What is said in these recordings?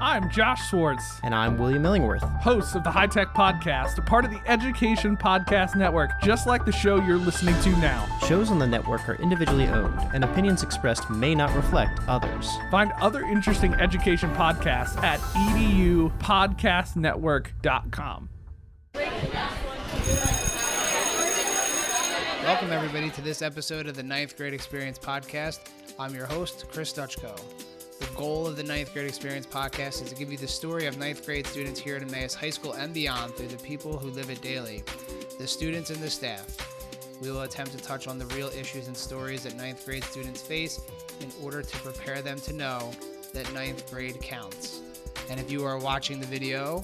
I'm Josh Swartz. And I'm William Illingworth. Hosts of the High Tech Podcast, a part of the Education Podcast Network, just like the show you're listening to now. Shows on the network are individually owned, and opinions expressed may not reflect others. Find other interesting education podcasts at edupodcastnetwork.com. Welcome, everybody, to this episode of the Ninth Grade Experience Podcast. I'm your host, Chris Dutchko. The goal of the Ninth Grade Experience Podcast is to give you the story of ninth grade students here at Emmaus High School and beyond through the people who live it daily, the students and the staff. We will attempt to touch on the real issues and stories that ninth grade students face in order to prepare them to know that ninth grade counts. And if you are watching the video,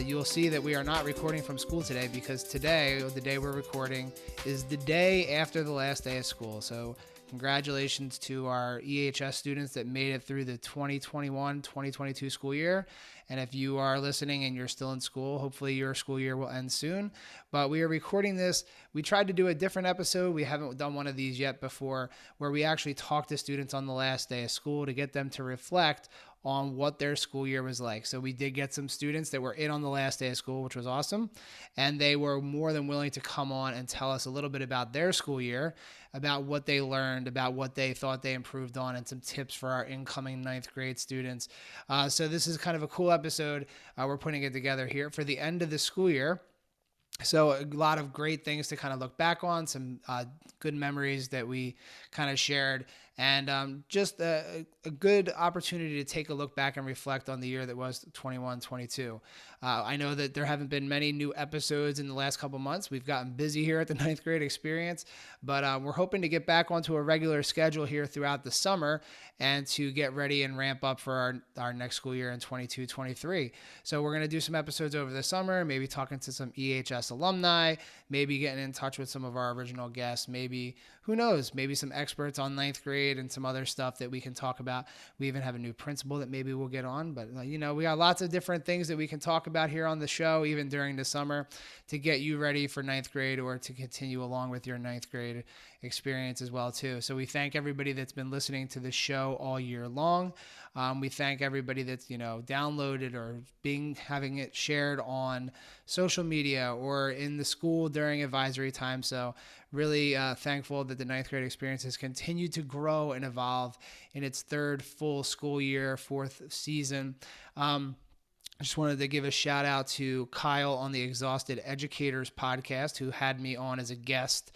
you'll see that we are not recording from school today because today, the day we're recording, is the day after the last day of school. So congratulations to our EHS students that made it through the 2021-2022 school year. And if you are listening and you're still in school, hopefully your school year will end soon. But we are recording this. We tried to do a different episode. We haven't done one of these yet before, where we actually talk to students on the last day of school to get them to reflect on what their school year was like. So we did get some students that were in on the last day of school, which was awesome. And they were more than willing to come on and tell us a little bit about their school year, about what they learned, about what they thought they improved on, and some tips for our incoming ninth grade students. So this is kind of a cool episode. We're putting it together here for the end of the school year. So a lot of great things to kind of look back on, some good memories that we kind of shared, and just a good opportunity to take a look back and reflect on the year that was 21-22. I know that there haven't been many new episodes in the last couple months. We've gotten busy here at the Ninth Grade Experience, but we're hoping to get back onto a regular schedule here throughout the summer and to get ready and ramp up for our next school year in 22-23. So we're going to do some episodes over the summer, maybe talking to some EHS alumni, maybe getting in touch with some of our original guests, maybe, who knows, maybe some experts on ninth grade and some other stuff that we can talk about. We even have a new principal that maybe we'll get on, but we got lots of different things that we can talk about here on the show, even during the summer, to get you ready for ninth grade or to continue along with your ninth grade experience as well too. So we thank everybody that's been listening to the show all year long. We thank everybody that's downloaded or having it shared on social media or in the school during advisory time. So really thankful that the ninth grade experience has continued to grow and evolve in its third full school year, fourth season. I just wanted to give a shout out to Kyle on the Exhausted Educators podcast, who had me on as a guest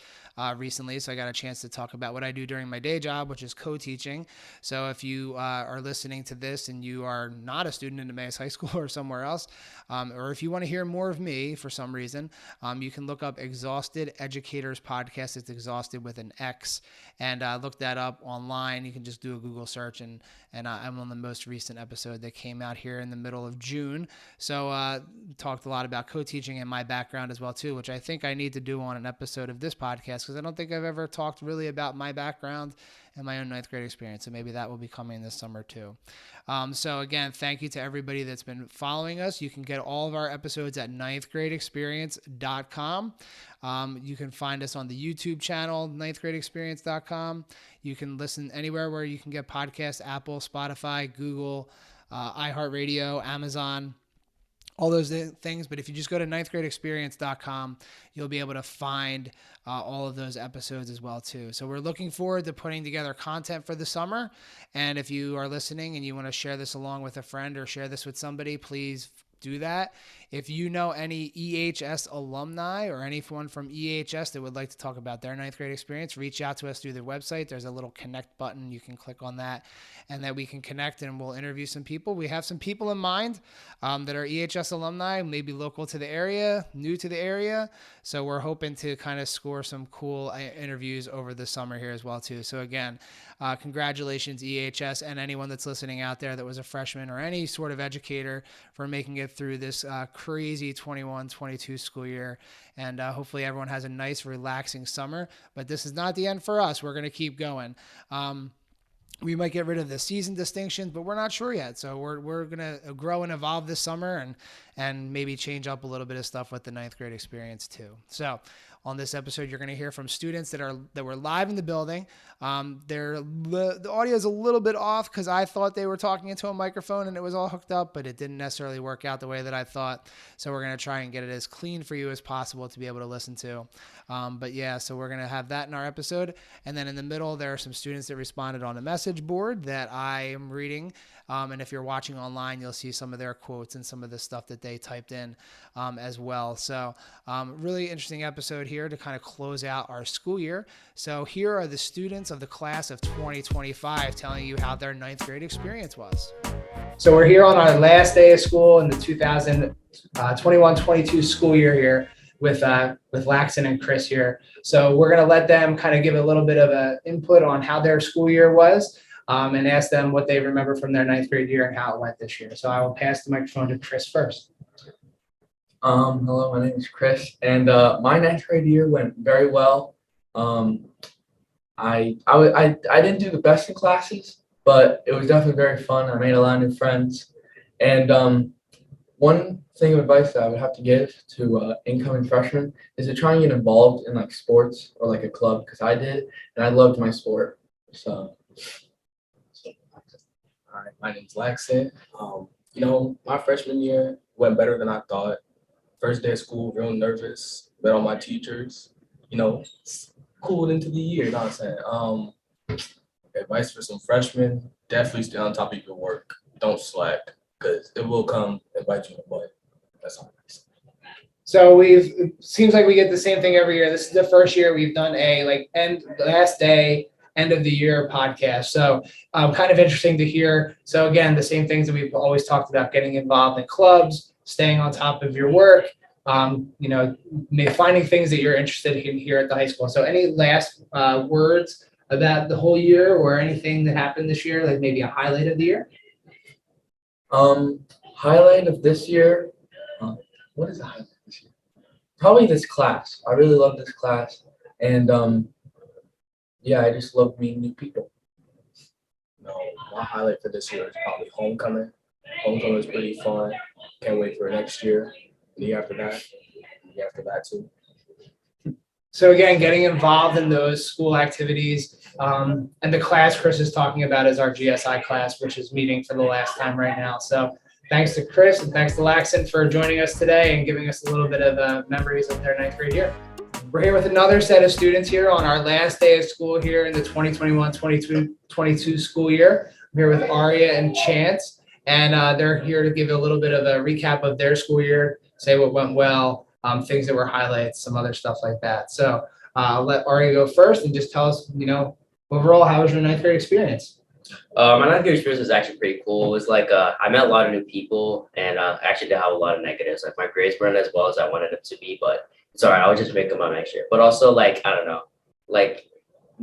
recently. So I got a chance to talk about what I do during my day job, which is co-teaching. So if you are listening to this and you are not a student in Emmaus High School or somewhere else, or if you want to hear more of me for some reason, you can look up Exhausted Educators Podcast. It's Exhausted with an X, and look that up online. You can just do a Google search, and I'm on the most recent episode that came out here in the middle of June. So talked a lot about co-teaching and my background as well too, which I think I need to do on an episode of this podcast, because I don't think I've ever talked really about my background and my own ninth grade experience. So maybe that will be coming this summer too. So again, thank you to everybody that's been following us. You can get all of our episodes at ninthgradeexperience.com. You can find us on the YouTube channel, ninthgradeexperience.com. You can listen anywhere where you can get podcasts: Apple, Spotify, Google, iHeartRadio, Amazon, all those things. But if you just go to ninthgradeexperience.com, you'll be able to find all of those episodes as well too. So we're looking forward to putting together content for the summer. And if you are listening and you want to share this along with a friend or share this with somebody, please do that. If you know any EHS alumni or anyone from EHS that would like to talk about their ninth grade experience, reach out to us through the website. There's a little connect button. You can click on that, and that we can connect, and we'll interview some people. We have some people in mind that are EHS alumni, maybe local to the area, new to the area. So we're hoping to kind of score some cool interviews over the summer here as well too. So again, congratulations EHS and anyone that's listening out there that was a freshman or any sort of educator for making it through this crazy 21-22 school year. And hopefully everyone has a nice, relaxing summer. But this is not the end for us. We're going to keep going. We might get rid of the season distinctions, but we're not sure yet. So we're going to grow and evolve this summer and maybe change up a little bit of stuff with the ninth grade experience too. So On this episode, you're going to hear from students that were live in the building. The audio is a little bit off because I thought they were talking into a microphone and it was all hooked up, but it didn't necessarily work out the way that I thought. So we're going to try and get it as clean for you as possible to be able to listen to. So we're going to have that in our episode. And then in the middle, there are some students that responded on a message board that I am reading. And if you're watching online, you'll see some of their quotes and some of the stuff that they typed in as well. So really interesting episode here to kind of close out our school year. So here are the students of the class of 2025 telling you how their ninth grade experience was. So we're here on our last day of school in the 2021-22 school year here with Laxon and Chris here. So we're going to let them kind of give a little bit of an input on how their school year was and ask them what they remember from their ninth grade year and how it went this year. So I will pass the microphone to Chris first. Hello, my name is Chris, and my ninth grade year went very well. I didn't do the best in classes, but it was definitely very fun. I made a lot of new friends, and one thing of advice that I would have to give to incoming freshmen is to try and get involved in like sports or like a club, because I did, and I loved my sport. So. All right, my name's Laxon. My freshman year went better than I thought. First day of school, real nervous, met all my teachers, cooled into the year, you know what I'm saying? Advice for some freshmen, definitely stay on top of your work. Don't slack, because it will come and bite you in the butt. That's all I say. So it seems like we get the same thing every year. This is the first year we've done last day, end of the year podcast. So kind of interesting to hear. So again, the same things that we've always talked about, getting involved in clubs, staying on top of your work, finding things that you're interested in here at the high school. So any last words about the whole year or anything that happened this year, like maybe a highlight of the year? Highlight of this year, what is the highlight of this year? Probably this class. I really love this class, and I just love meeting new people. My highlight for this year is probably homecoming. Homecoming was pretty fun. Can't wait for next year. The year after that. The year after that too. So again, getting involved in those school activities, and the class Chris is talking about is our GSI class, which is meeting for the last time right now. So thanks to Chris and thanks to Laxon for joining us today and giving us a little bit of memories of their ninth grade year. We're here with another set of students here on our last day of school here in the 2021-22 school year. I'm here with Aria and Chance. And they're here to give a little bit of a recap of their school year, say what went well, things that were highlights, some other stuff like that. So I'll let Aria go first and just tell us, overall, how was your ninth grade experience? My ninth grade experience was actually pretty cool. It was like I met a lot of new people, and actually did have a lot of negatives. Like my grades weren't as well as I wanted them to be, but it's all right. I'll just make them up next year. But also, I don't know,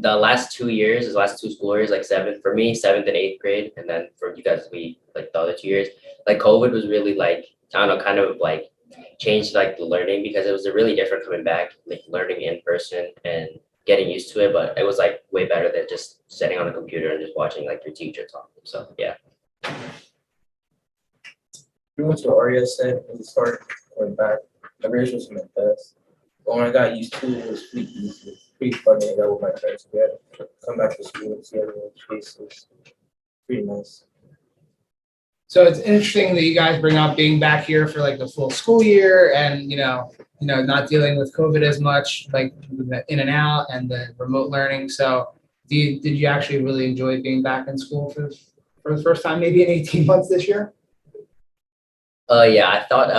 the last 2 years, the last two school years, seventh and eighth grade, and then for you guys, the other 2 years, COVID was really changed the learning, because it was really different coming back, learning in person and getting used to it. But it was way better than just sitting on a computer and just watching your teacher talk. So yeah. Pretty much what Aria said when we started going back. The grades was my best. But when I got used to it, it was pretty easy. Pretty fun to hang out with my friends together. Come back to school and see everyone's faces. Pretty nice. So it's interesting that you guys bring up being back here for the full school year and, not dealing with COVID as much, the in and out and the remote learning. So did you actually really enjoy being back in school for the first time, maybe in 18 months this year? Yeah, I thought,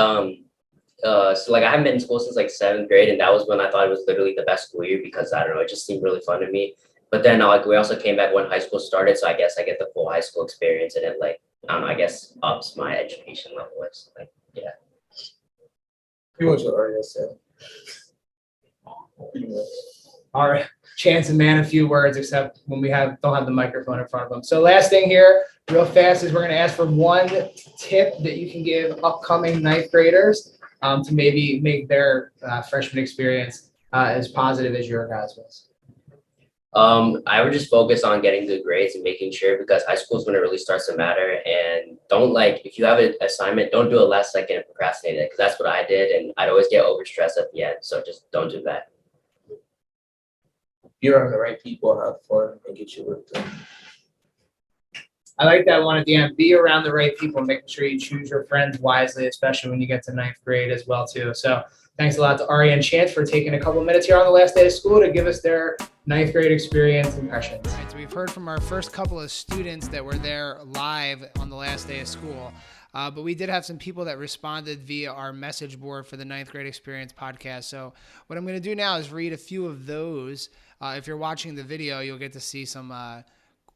I haven't been in school since seventh grade, and that was when I thought it was literally the best school year, because I don't know, it just seemed really fun to me. But then we also came back when high school started, so I guess I get the full high school experience, and it I guess ups my education level. It's yeah. Pretty much what Aria said. Pretty much. All right, Chance and Man, a few words, except when we don't have the microphone in front of them. So last thing here, real fast, is we're going to ask for one tip that you can give upcoming ninth graders to maybe make their freshman experience as positive as your guys was. I would just focus on getting good grades and making sure, because high school is when it really starts to matter. And don't if you have an assignment, don't do it last second and procrastinate it, because that's what I did, and I'd always get overstressed at the end. So just don't do that. be around the right people, have fun, and get your work done. I like that one at the end. Be around the right people, making sure you choose your friends wisely, especially when you get to ninth grade as well too. So thanks a lot to Ari and Chance for taking a couple minutes here on the last day of school to give us their ninth grade experience impressions. All right, so we've heard from our first couple of students that were there live on the last day of school. But we did have some people that responded via our message board for the ninth grade experience podcast. So what I'm going to do now is read a few of those. If you're watching the video, you'll get to see some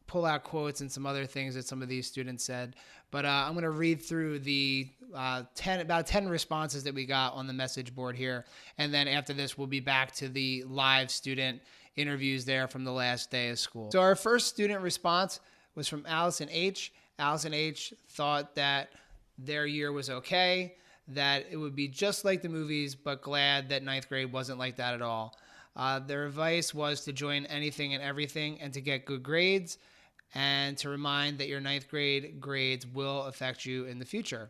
pull out quotes and some other things that some of these students said. But I'm going to read through the about 10 responses that we got on the message board here. And then after this, we'll be back to the live student interviews there from the last day of school. So our first student response was from Allison H. Allison H. thought that their year was okay, that it would be just like the movies, but glad that ninth grade wasn't like that at all. Their advice was to join anything and everything and to get good grades, and to remind that your ninth grade grades will affect you in the future.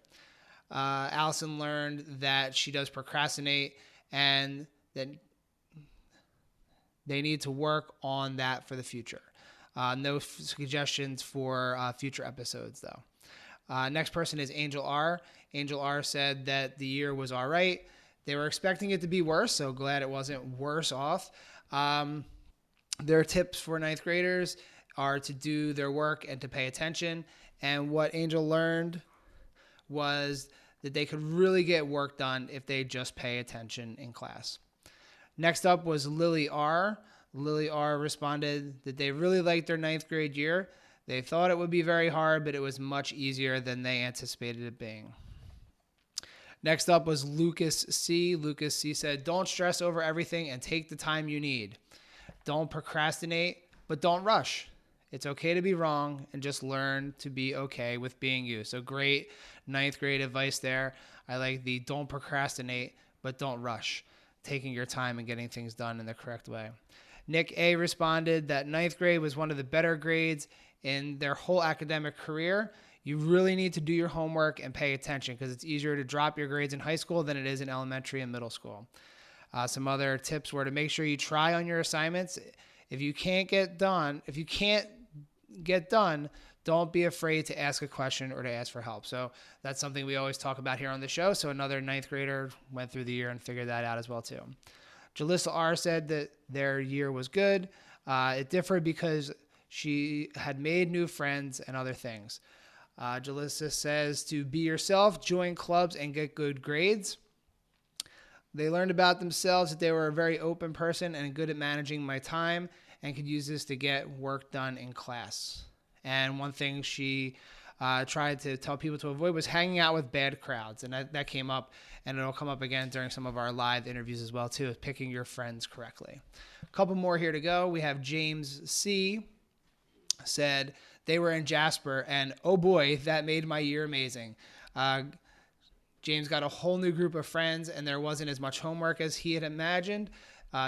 Allison learned that she does procrastinate and that they need to work on that for the future. No suggestions for future episodes, though. Next person is Angel R. Angel R said that the year was all right. They were expecting it to be worse, so glad it wasn't worse off. Their tips for ninth graders are to do their work and to pay attention. And what Angel learned was that they could really get work done if they just pay attention in class. Next up was Lily R. Lily R responded that they really liked their ninth grade year. They thought it would be very hard, but it was much easier than they anticipated it being. Next up was Lucas C. Lucas C said, don't stress over everything and take the time you need. Don't procrastinate, but don't rush. It's okay to be wrong and just learn to be okay with being you. So great ninth grade advice there. I like the don't procrastinate, but don't rush. Taking your time and getting things done in the correct way. Nick A responded that ninth grade was one of the better grades in their whole academic career. You really need to do your homework and pay attention because it's easier to drop your grades in high school than it is in elementary and middle school. Some other tips were to make sure you try on your assignments. If you can't get done, don't be afraid to ask a question or to ask for help. So that's something we always talk about here on the show. So another ninth grader went through the year and figured that out as well too. Jalissa R said that their year was good. It differed because she had made new friends and other things. Jalissa says to be yourself, join clubs, and get good grades. They learned about themselves that they were a very open person and good at managing my time and could use this to get work done in class. And one thing she tried to tell people to avoid was hanging out with bad crowds. And that came up, and it'll come up again during some of our live interviews as well, too, is picking your friends correctly. A couple more here to go. We have James C. said they were in Jasper, and oh boy, that made my year amazing. James got a whole new group of friends, and there wasn't as much homework as he had imagined,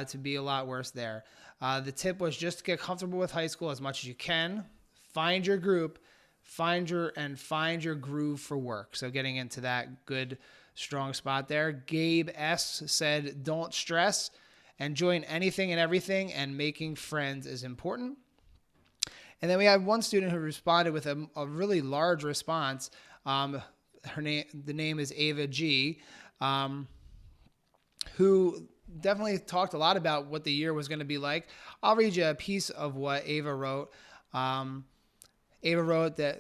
to be a lot worse there. The tip was just to get comfortable with high school as much as you can. Find your group, find your groove for work. So getting into that good, strong spot there. Gabe S. said, don't stress and join anything and everything, and making friends is important. And then we had one student who responded with a really large response. The name is Ava G, who definitely talked a lot about what the year was going to be like. I'll read you a piece of what Ava wrote. Ava wrote that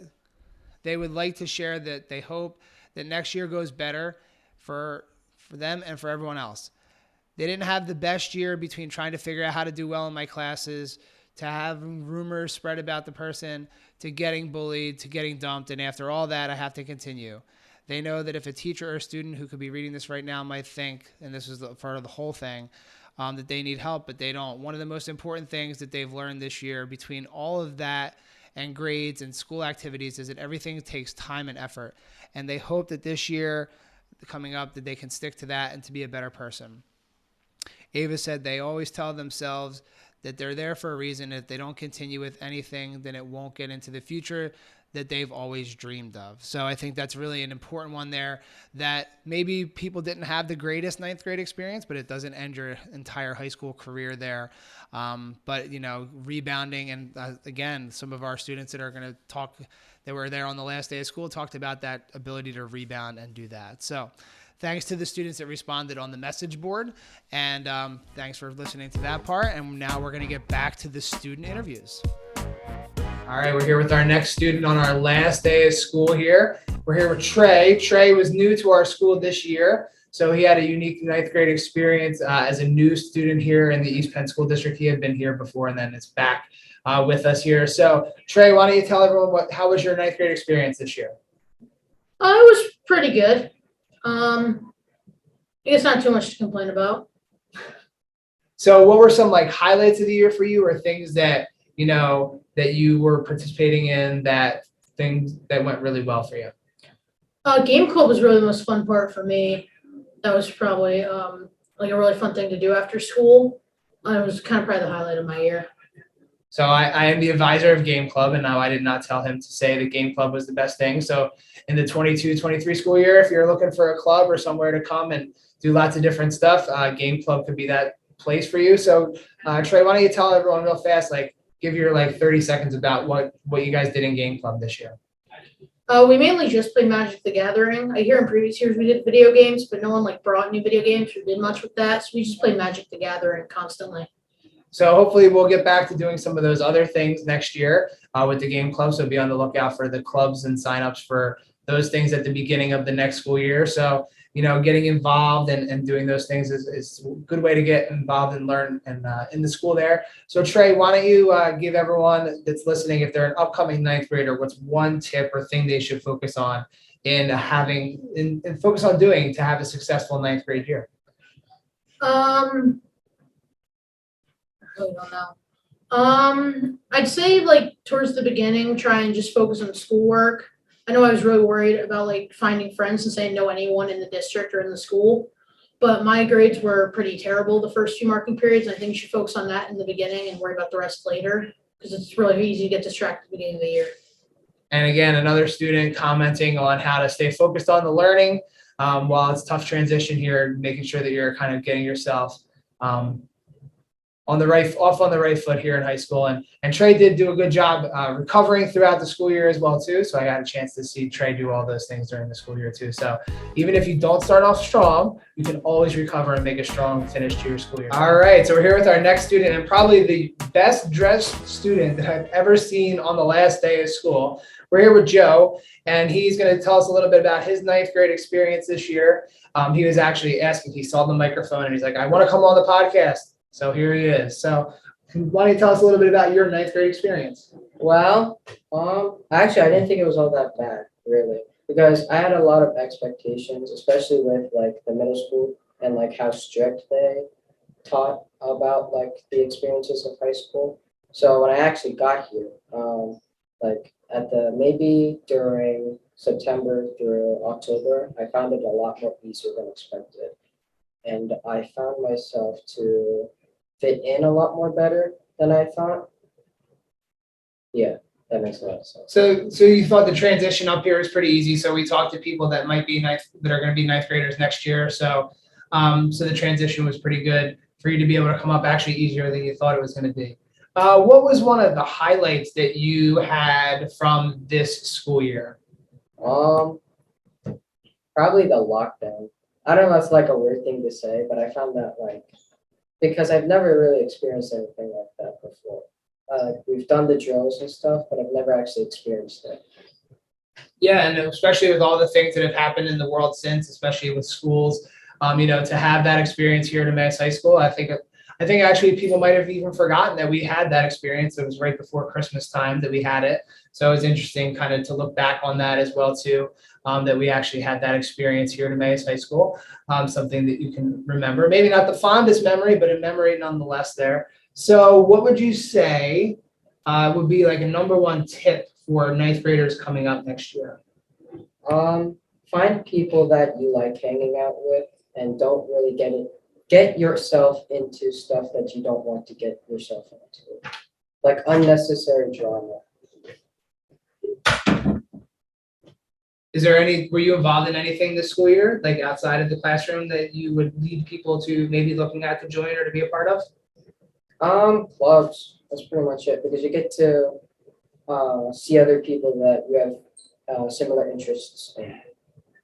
they would like to share that they hope that next year goes better for them and for everyone else. They didn't have the best year between trying to figure out how to do well in my classes, to having rumors spread about the person, to getting bullied, to getting dumped. And after all that, I have to continue. They know that if a teacher or a student who could be reading this right now might think, and this is part of the whole thing, that they need help, but they don't. One of the most important things that they've learned this year between all of that and grades and school activities is that everything takes time and effort. And they hope that this year coming up that they can stick to that and to be a better person. Ava said they always tell themselves that they're there for a reason. If they don't continue with anything, then it won't get into the future. that they've always dreamed of. So I think that's really an important one there, that maybe people didn't have the greatest ninth grade experience, but it doesn't end your entire high school career there. But, rebounding, and again, some of our students that are going to talk, that were there on the last day of school, talked about that ability to rebound and do that. So thanks to the students that responded on the message board, and thanks for listening to that part. And now we're going to get back to the student interviews. All right, we're here with our next student on our last day of school here. We're here with Trey. Trey was new to our school this year, so he had a unique ninth grade experience as a new student here in the East Penn School District. He had been here before, and then is back with us here. So Trey, why don't you tell everyone how was your ninth grade experience this year? It was pretty good. I guess not too much to complain about. So what were some highlights of the year for you, or things that that you were participating in, things that went really well for you? Game club was really the most fun part for me. That was probably a really fun thing to do after school. It was kind of probably the highlight of my year. So I am the advisor of Game Club, and now I did not tell him to say that Game Club was the best thing. So in the 22-23 school year, if you're looking for a club or somewhere to come and do lots of different stuff, Game Club could be that place for you. So Trey, why don't you tell everyone real fast, give your 30 seconds about what you guys did in Game Club this year. We mainly just played Magic the Gathering. I hear in previous years we did video games, but no one brought new video games or did much with that. So we just played Magic the Gathering constantly. So hopefully we'll get back to doing some of those other things next year with the Game Club. So be on the lookout for the clubs and signups for those things at the beginning of the next school year. So, getting involved and doing those things is a good way to get involved and learn in the school there. So Trey, why don't you give everyone that's listening, if they're an upcoming ninth grader, what's one tip or thing they should focus on and focus on doing to have a successful ninth grade year? I really don't know. I'd say towards the beginning, try and just focus on schoolwork. I know I was really worried about finding friends since I didn't know anyone in the district or in the school, but my grades were pretty terrible the first few marking periods. I think you should focus on that in the beginning and worry about the rest later, because it's really easy to get distracted at the beginning of the year. And again, another student commenting on how to stay focused on the learning while it's a tough transition here, making sure that you're kind of getting yourself on the right foot here in high school. And Trey did do a good job recovering throughout the school year as well too. So I got a chance to see Trey do all those things during the school year too. So even if you don't start off strong, you can always recover and make a strong finish to your school year. All right, so we're here with our next student, and probably the best dressed student that I've ever seen on the last day of school. We're here with Joe, and he's going to tell us a little bit about his ninth grade experience this year. He was actually asking, he saw the microphone and he's like, I want to come on the podcast. So here he is. So why don't you tell us a little bit about your ninth grade experience? Well, actually, I didn't think it was all that bad, really, because I had a lot of expectations, especially with the middle school and how strict they taught about the experiences of high school. So when I actually got here, maybe during September through October, I found it a lot more easier than expected, and I found myself to fit in a lot more better than I thought. Yeah, that makes a lot of sense. So you thought the transition up here was pretty easy. So we talked to people that might be that are going to be ninth graders next year. So the transition was pretty good for you to be able to come up actually easier than you thought it was going to be. What was one of the highlights that you had from this school year? Probably the lockdown. I don't know if that's a weird thing to say, but I found that because I've never really experienced anything like that before. We've done the drills and stuff, but I've never actually experienced it. Yeah, and especially with all the things that have happened in the world since, especially with schools, to have that experience here at Emmaus High School, I think actually people might have even forgotten that we had that experience. It was right before Christmas time that we had it. So it was interesting kind of to look back on that as well too, that we actually had that experience here at Emmaus High School, something that you can remember. Maybe not the fondest memory, but a memory nonetheless there. So what would you say would be a number one tip for ninth graders coming up next year? Find people that you like hanging out with, and don't really get yourself into stuff that you don't want to get yourself into, unnecessary drama. Were you involved in anything this school year, like outside of the classroom, that you would lead people to maybe looking at to join or to be a part of? Clubs. That's pretty much it because you get to see other people that you have similar interests in.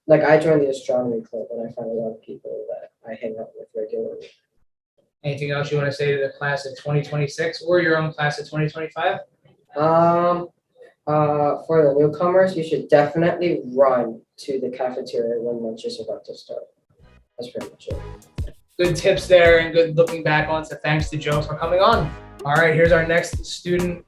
Like I joined the astronomy club and I found a lot of people that I hang out with regularly. Anything else you want to say to the class of 2026 or your own class of 2025? For the newcomers, you should definitely run to the cafeteria when lunch is about to start. That's pretty much it. Good tips there and good looking back on. So thanks to Joe for coming on. All right, here's our next student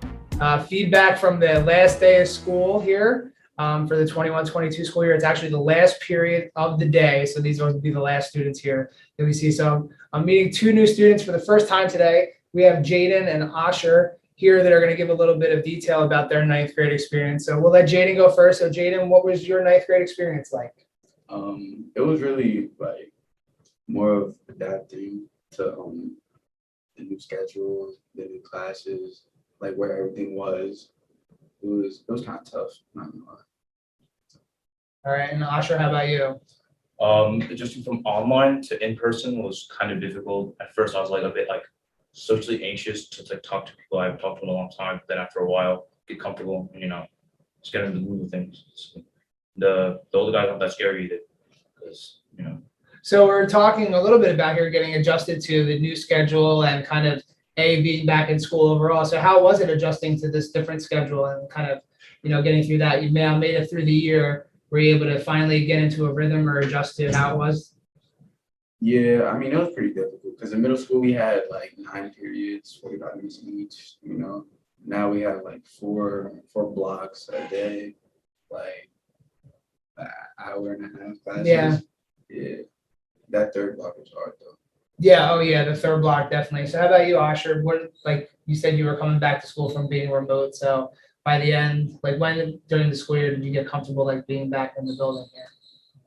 feedback from the last day of school here for the 21-22 school year. It's actually the last period of the day. So these will be the last students here that we see. So I'm meeting two new students for the first time today. We have Jaden and Asher here that are going to give a little bit of detail about their ninth grade experience. So we'll let Jaden go first. So Jaden, what was your ninth grade experience like? It was really like more of adapting to the new schedule, the new classes, like where everything was. It was kind of tough, not gonna lie. All right, and Asher, how about you? Adjusting from online to in person was kind of difficult. At first, I was like a bit like socially anxious to like talk to people I haven't talked to in a long time. But then after a while, get comfortable and just get into the groove of things. The older guys aren't that scary either, because So we're talking a little bit about here getting adjusted to the new schedule and kind of being back in school overall. So how was it adjusting to this different schedule and kind of, getting through that? You now made it through the year. Were you able to finally get into a rhythm or adjust to how it was? Yeah, I mean, it was pretty difficult because in middle school we had like 9 periods, 45 minutes each. Now we have like four blocks a day, like an hour and a half classes. Yeah. That third block was hard though. Yeah, oh yeah, the third block definitely. So how about you, Asher? What, like you said, you were coming back to school from being remote. So by the end, like when during the school year did you get comfortable like being back in the building here?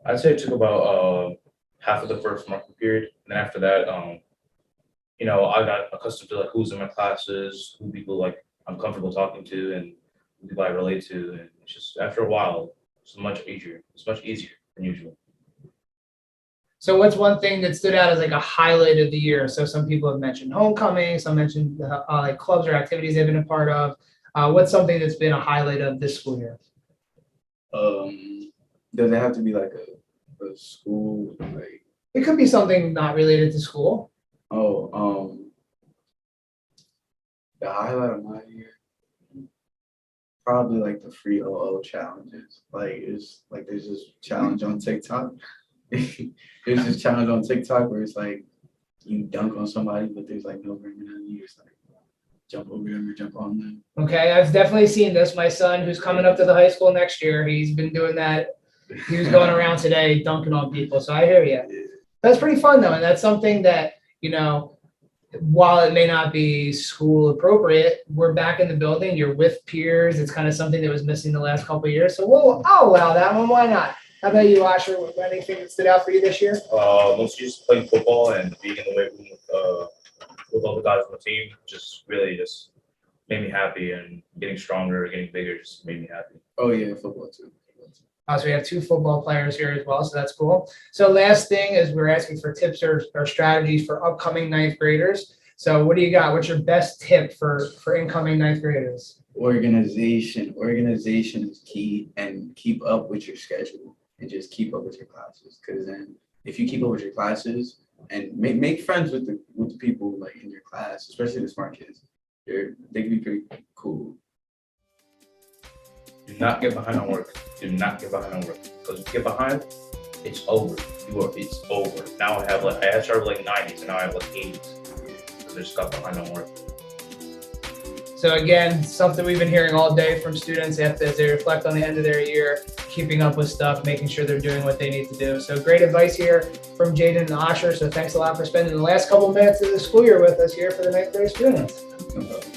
I'd say it took about half of the first marking period, and then after that, I got accustomed to like who's in my classes, who people like I'm comfortable talking to, and who people I relate to, and it's just after a while, it's much easier. It's much easier than usual. So what's one thing that stood out as like a highlight of the year? So some people have mentioned homecoming, some mentioned like clubs or activities they've been a part of. What's something that's been a highlight of this school year? Does it have to be like a school like? It could be something not related to school. The highlight of my year, probably like the free OO challenges. Like it's like there's this challenge on TikTok. There's this challenge on TikTok where it's like you dunk on somebody, but there's like no ringing on you. It's like jump over them or jump on them. Okay, I've definitely seen this. My son, who's coming up to the high school next year, he's been doing that. He was going around today dunking on people. So I hear you. That's pretty fun though, and that's something that while it may not be school appropriate, we're back in the building. You're with peers. It's kind of something that was missing the last couple of years. So I'll allow that one. Why not? How about you, Asher? Anything that stood out for you this year? Mostly just playing football and being in the weight room with all the guys on the team. Just really just made me happy, and getting stronger, getting bigger, just made me happy. Oh yeah, football too. So we have 2 football players here as well, so that's cool. So last thing is we're asking for tips or strategies for upcoming ninth graders. So what do you got? What's your best tip for incoming ninth graders? Organization is key, and keep up with your schedule and just keep up with your classes. Because then if you keep up with your classes and make friends with the people like in your class, especially the smart kids, they can be pretty cool. Do not get behind on work. Do not get behind on work. Because if you get behind, it's over. It's over. Now I had started like 90s, and now I have like 80s. Because I just got behind on work. So again, something we've been hearing all day from students as they reflect on the end of their year, keeping up with stuff, making sure they're doing what they need to do. So great advice here from Jaden and Asher. So thanks a lot for spending the last couple minutes of the school year with us here for the ninth grade students. No problem.